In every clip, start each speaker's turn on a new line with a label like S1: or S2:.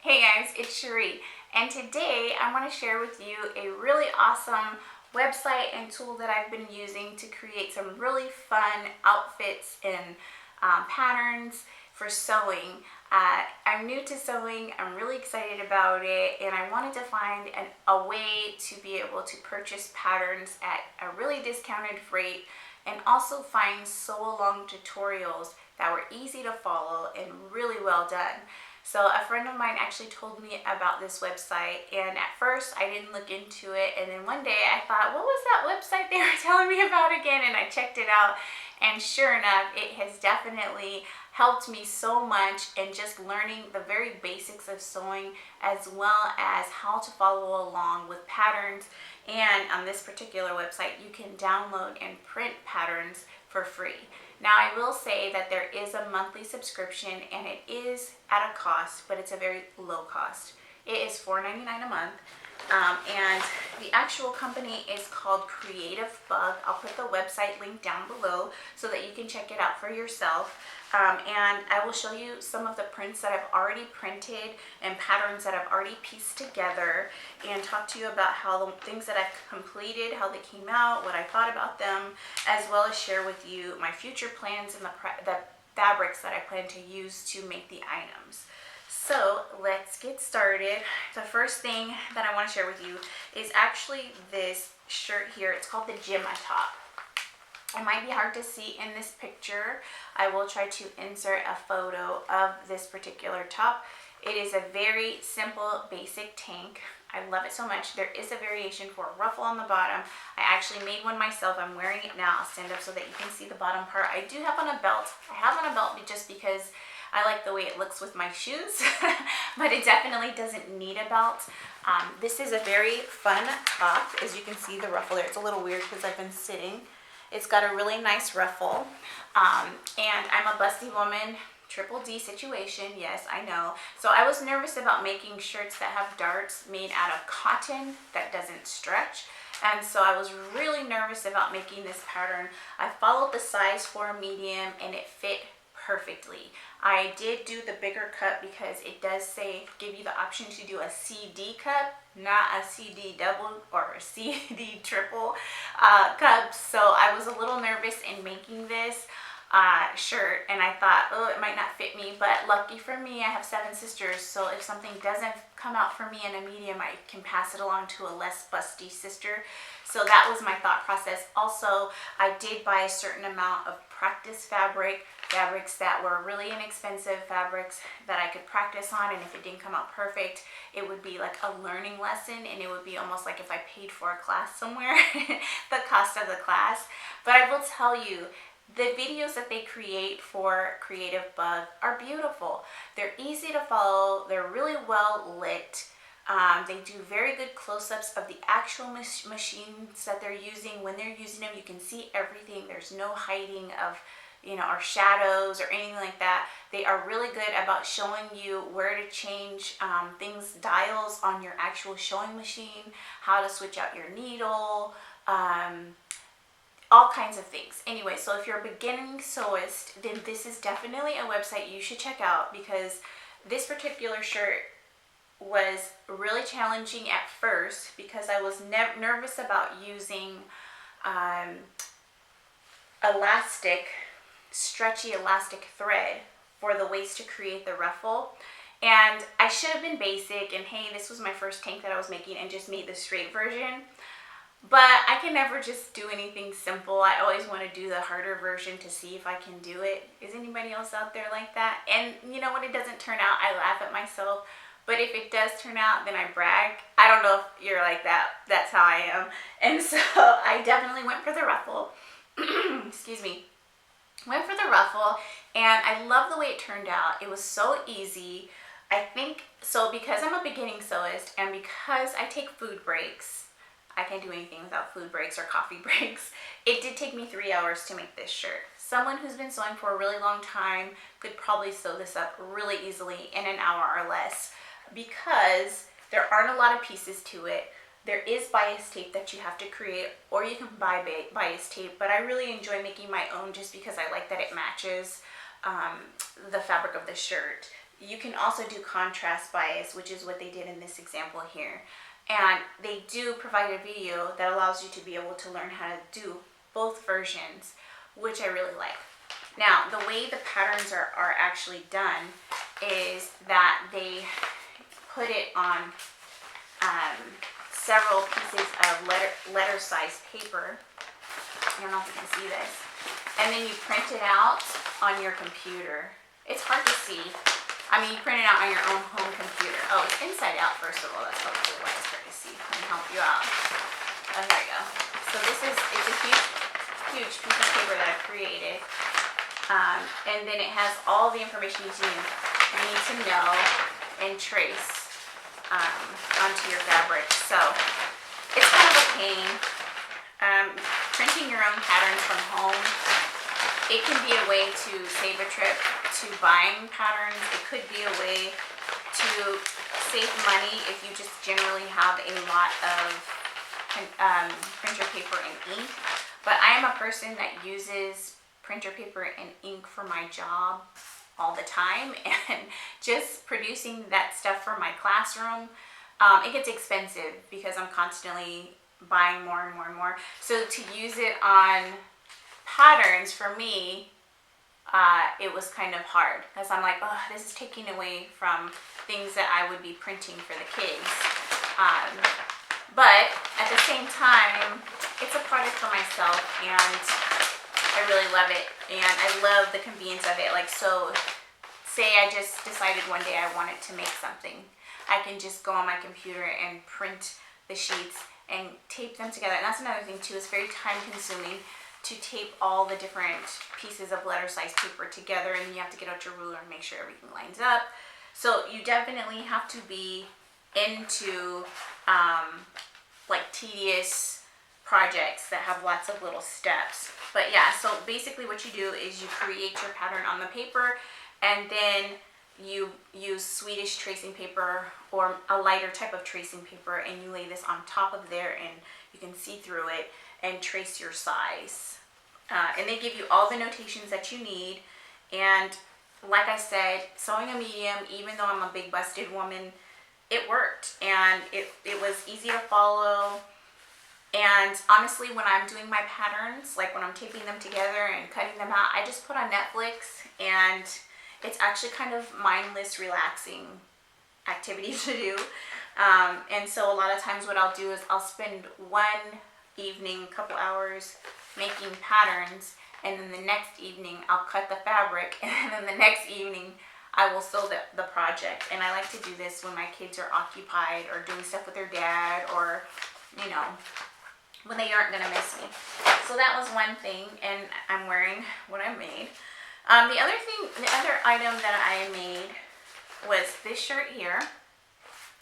S1: Hey guys, it's Shereé, and today I want to share with you a really awesome website and tool that I've been using to create some really fun outfits and patterns for sewing. I'm new to sewing, I'm really excited about it, and I wanted to find a way to be able to purchase patterns at a really discounted rate and also find sew-along tutorials that were easy to follow and really well done. So a friend of mine actually told me about this website, and at first I didn't look into it, and then one day I thought, what was that website they were telling me about again? And I checked it out, and sure enough, it has definitely helped me so much in just learning the very basics of sewing, as well as how to follow along with patterns. And on this particular website, you can download and print patterns for free. Now, I will say that there is a monthly subscription, and it is at a cost, but it's a very low cost. It is $4.99 a month, and the actual company is called Creativebug. I'll put the website link down below so that you can check it out for yourself. And I will show you some of the prints that I've already printed and patterns that I've already pieced together, and talk to you about how the things that I've completed, how they came out, what I thought about them, as well as share with you my future plans and the fabrics that I plan to use to make the items. So let's get started. The first thing that I want to share with you is actually this shirt here. It's called the gymmy top. It might be hard to see in this picture. I will try to insert a photo of this particular top. It is a very simple, basic tank. I love it so much. There is a variation for a ruffle on the bottom. I actually made one myself. I'm wearing it now. I'll stand up so that you can see the bottom part. I do have on a belt. I have on a belt just because I like the way it looks with my shoes, but it definitely doesn't need a belt. This is a very fun top. As you can see, the ruffle there, it's a little weird because I've been sitting. It's got a really nice ruffle, and I'm a busty woman, triple D situation, yes, I know. So I was nervous about making shirts that have darts made out of cotton that doesn't stretch, and so I was really nervous about making this pattern. I followed the size for a medium, and it fit perfectly. I did do the bigger cut because it does say, give you the option to do a CD cut, not a CD double or a CD triple cut. So I was a little nervous in making this shirt, and I thought, oh, it might not fit me, but lucky for me, I have 7 sisters, so if something doesn't come out for me in a medium, I can pass it along to a less busty sister. So that was my thought process. Also, I did buy a certain amount of practice fabrics that were really inexpensive fabrics that I could practice on, and if it didn't come out perfect, it would be like a learning lesson, and it would be almost like if I paid for a class somewhere, the cost of the class. But I will tell you, the videos that they create for Creativebug are beautiful. They're easy to follow. They're really well lit. They do very good close-ups of the actual machines that they're using. When they're using them, you can see everything. There's no hiding of, or shadows or anything like that. They are really good about showing you where to change dials on your actual sewing machine, how to switch out your needle, all kinds of things. Anyway, so if you're a beginning sewist, then this is definitely a website you should check out, because this particular shirt was really challenging at first because I was nervous about using stretchy elastic thread for the waist to create the ruffle. And I should have been basic, and hey, this was my first tank that I was making, and just made the straight version. But I can never just do anything simple. I always want to do the harder version to see if I can do it. Is anybody else out there like that? And you know, when it doesn't turn out, I laugh at myself. But if it does turn out, then I brag. I don't know if you're like that. That's how I am. And so I definitely went for the ruffle. Excuse me. Went for the ruffle, and I love the way it turned out. It was so easy. I think, so because I'm a beginning sewist, and because I take food breaks, I can't do anything without food breaks or coffee breaks. It did take me 3 hours to make this shirt. Someone who's been sewing for a really long time could probably sew this up really easily in an hour or less, because there aren't a lot of pieces to it. There is bias tape that you have to create, or you can buy bias tape, but I really enjoy making my own just because I like that it matches the fabric of the shirt. you can also do contrast bias, which is what they did in this example here. And they do provide a video that allows you to be able to learn how to do both versions, which I really like. Now, the way the patterns are actually done is that they put it on several pieces of letter-sized paper. I don't know if you can see this. And then you print it out on your computer. It's hard to see. I mean, you print it out on your own home computer. Oh, it's inside out, first of all. That's probably why it's hard to see. Let me help you out. Oh, here we go. So it's a huge piece of paper that I've created. And then it has all the information you need to know and trace onto your fabric. So it's kind of a pain. Printing your own patterns from home, it can be a way to save a trip to buying patterns. It could be a way to save money if you just generally have a lot of printer paper and ink. But I am a person that uses printer paper and ink for my job all the time, and just producing that stuff for my classroom, it gets expensive because I'm constantly buying more and more and more. So to use it on patterns, for me, it was kind of hard because I'm like, oh, this is taking away from things that I would be printing for the kids. But at the same time, it's a project for myself, and I really love it, and I love the convenience of it. Like, so say I just decided one day I wanted to make something, I can just go on my computer and print the sheets and tape them together. And that's another thing too, it's very time consuming to tape all the different pieces of letter-sized paper together, and you have to get out your ruler and make sure everything lines up. So you definitely have to be into like tedious projects that have lots of little steps. But yeah, so basically what you do is you create your pattern on the paper, and then you use Swedish tracing paper or a lighter type of tracing paper, and you lay this on top of there, and you can see through it and trace your size. And they give you all the notations that you need. And like I said, sewing a medium, even though I'm a big busted woman, it worked, and it was easy to follow. And honestly, when I'm doing my patterns, like when I'm taping them together and cutting them out, I just put on Netflix, and it's actually kind of mindless, relaxing activity to do. And so a lot of times what I'll do is I'll spend one evening, a couple hours making patterns, and then the next evening I'll cut the fabric, and then the next evening I will sew the project. And I like to do this when my kids are occupied or doing stuff with their dad, or, you know, when they aren't gonna miss me. So that was one thing, and I'm wearing what I made. The other item that I made was this shirt here,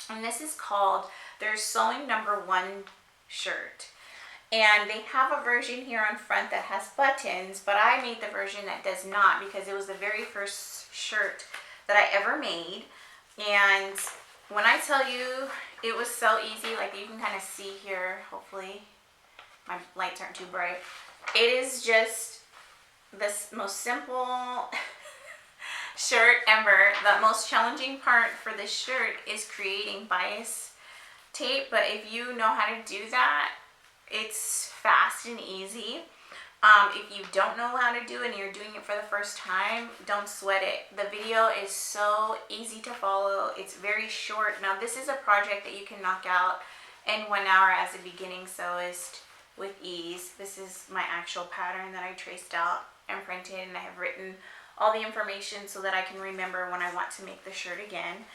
S1: and this is called their Sewing #1 shirt. And they have a version here on front that has buttons, but I made the version that does not, because it was the very first shirt that I ever made. And when I tell you, it was so easy, like you can kind of see here, hopefully my lights aren't too bright. It is just the most simple shirt ever. The most challenging part for this shirt is creating bias tape, but if you know how to do that, it's fast and easy. If you don't know how to do it and you're doing it for the first time, don't sweat it. The video is so easy to follow. It's very short. Now this is a project that you can knock out in 1 hour as a beginning sewist with ease. This is my actual pattern that I traced out and printed, and I have written all the information so that I can remember when I want to make the shirt again.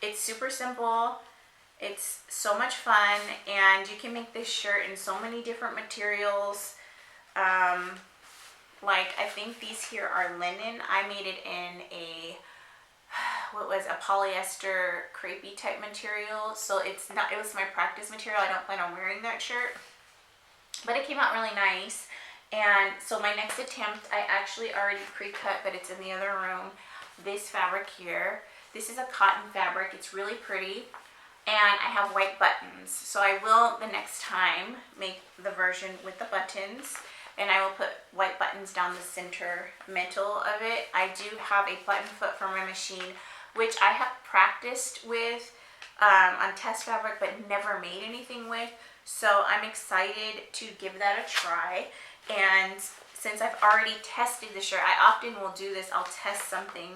S1: It's super simple. It's so much fun, and you can make this shirt in so many different materials. Like I think these here are linen. I made it in a polyester crepey type material. So it was my practice material. I don't plan on wearing that shirt, but it came out really nice. And so my next attempt, I actually already pre-cut, but it's in the other room, this fabric here. This is a cotton fabric. It's really pretty. And I have white buttons. So I will, the next time, make the version with the buttons. and I will put white buttons down the center middle of it. I do have a button foot from my machine, which I have practiced with on test fabric, but never made anything with. So I'm excited to give that a try. And since I've already tested the shirt, I often will do this. I'll test something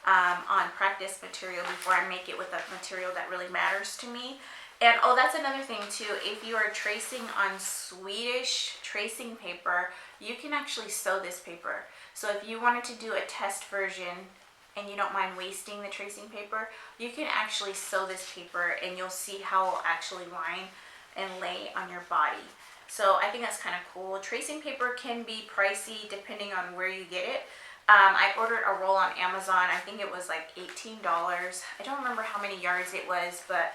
S1: on practice material before I make it with a material that really matters to me. And oh, that's another thing too. If you are tracing on Swedish tracing paper, you can actually sew this paper. So if you wanted to do a test version and you don't mind wasting the tracing paper, you can actually sew this paper and you'll see how it will actually line and lay on your body. So I think that's kind of cool. Tracing paper can be pricey depending on where you get it. I ordered a roll on Amazon. I think it was like $18. I don't remember how many yards it was, but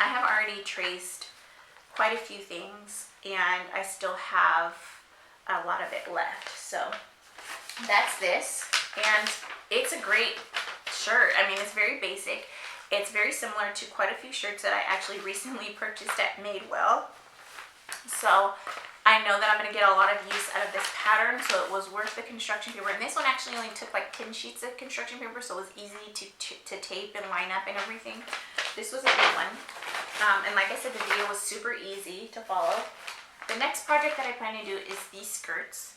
S1: I have already traced quite a few things and I still have a lot of it left. So that's this, and it's a great shirt. I mean, it's very basic. It's very similar to quite a few shirts that I actually recently purchased at Madewell. So I know that I'm going to get a lot of use out of this pattern, so it was worth the construction paper. And this one actually only took like 10 sheets of construction paper, so it was easy to tape and line up and everything. This was a good one. And like I said, the video was super easy to follow. The next project that I plan to do is these skirts.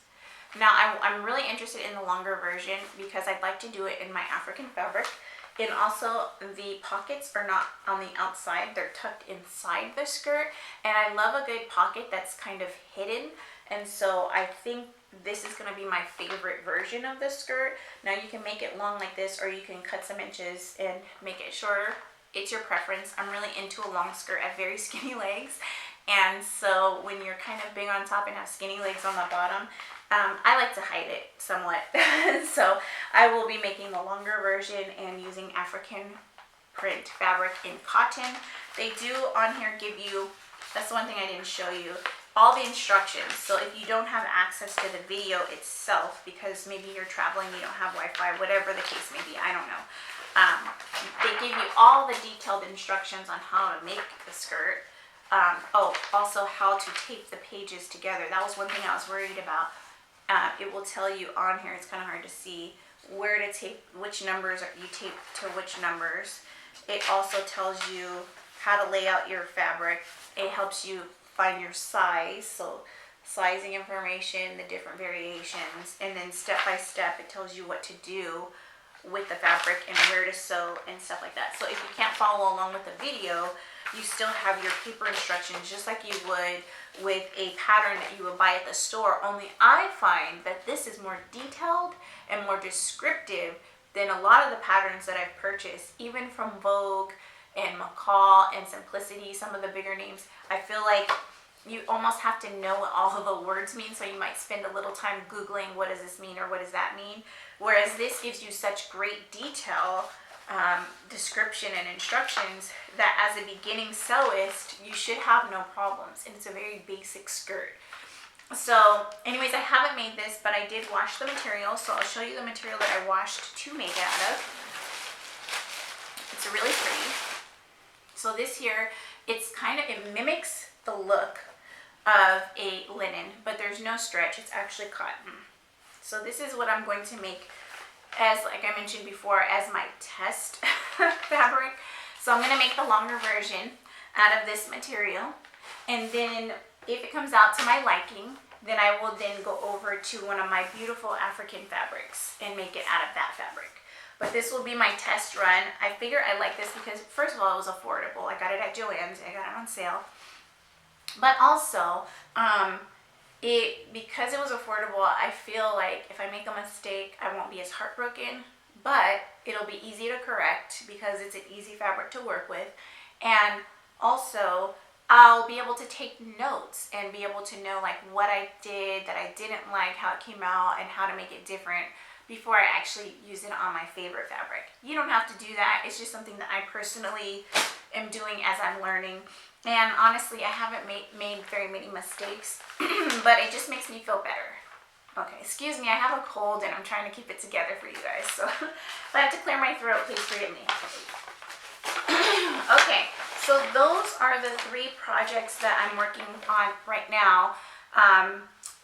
S1: Now, I'm really interested in the longer version because I'd like to do it in my African fabric. And also, the pockets are not on the outside, they're tucked inside the skirt. And I love a good pocket that's kind of hidden. And so I think this is going to be my favorite version of the skirt. Now, you can make it long like this, or you can cut some inches and make it shorter. It's your preference. I'm really into a long skirt. I have very skinny legs. And so when you're kind of big on top and have skinny legs on the bottom, I like to hide it somewhat. So I will be making the longer version and using African print fabric in cotton. They do on here give you, that's the one thing I didn't show you, all the instructions. So if you don't have access to the video itself, because maybe you're traveling, you don't have Wi-Fi, whatever the case may be, I don't know. They give you all the detailed instructions on how to make the skirt. Also how to tape the pages together. That was one thing I was worried about. It will tell you on here, it's kind of hard to see, where to tape, which numbers you tape to which numbers. It also tells you how to lay out your fabric. It helps you find your size, so sizing information, the different variations, and then step by step it tells you what to do with the fabric and where to sew and stuff like that. So if you can't follow along with the video, you still have your paper instructions just like you would with a pattern that you would buy at the store. Only I find that this is more detailed and more descriptive than a lot of the patterns that I've purchased, even from Vogue and McCall and Simplicity, some of the bigger names. I feel like you almost have to know what all of the words mean, so you might spend a little time Googling what does this mean or what does that mean. Whereas this gives you such great detail, description and instructions that as a beginning sewist, you should have no problems. And it's a very basic skirt. So anyways, I haven't made this, but I did wash the material. So I'll show you the material that I washed to make it out of. It's really pretty. So this here, it's kind of, it mimics the look of a linen, but there's no stretch. It's actually cotton. So this is what I'm going to make as, like I mentioned before, as my test fabric. So I'm going to make the longer version out of this material. And then if it comes out to my liking, then I will then go over to one of my beautiful African fabrics and make it out of that fabric. But this will be my test run. I figure I like this because, first of all, it was affordable. I got it at Joann's. I got it on sale. But also, because it was affordable, I feel like if I make a mistake, I won't be as heartbroken, but it'll be easy to correct because it's an easy fabric to work with. And also, I'll be able to take notes and be able to know like what I did that I didn't like, how it came out, and how to make it different before I actually use it on my favorite fabric. You don't have to do that. It's just something that I personally am doing as I'm learning. And honestly, I haven't made very many mistakes, but it just makes me feel better. Okay, excuse me, I have a cold and I'm trying to keep it together for you guys. So if I have to clear my throat, please forgive me. Okay, so those are the 3 projects that I'm working on right now.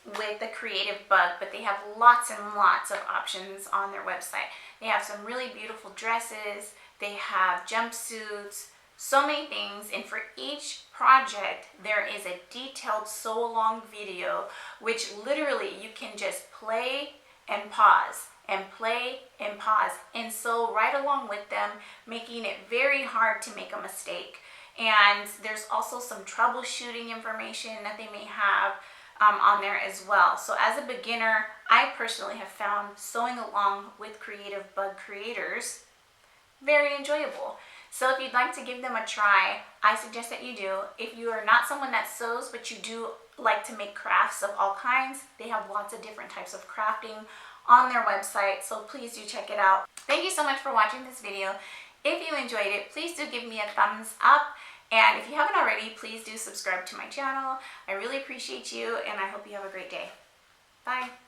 S1: with the Creativebug, but they have lots and lots of options on their website. They have some really beautiful dresses, they have jumpsuits, so many things, and for each project there is a detailed sew-along video, which literally you can just play and pause and play and pause and sew right along with them, making it very hard to make a mistake. And there's also some troubleshooting information that they may have on there as well. So as a beginner, I personally have found sewing along with Creativebug creators very enjoyable. So if you'd like to give them a try, I suggest that you do. If you are not someone that sews, but you do like to make crafts of all kinds, they have lots of different types of crafting on their website, so please do check it out. Thank you so much for watching this video. If you enjoyed it, please do give me a thumbs up, and if you haven't already, please do subscribe to my channel. I really appreciate you, and I hope you have a great day. Bye.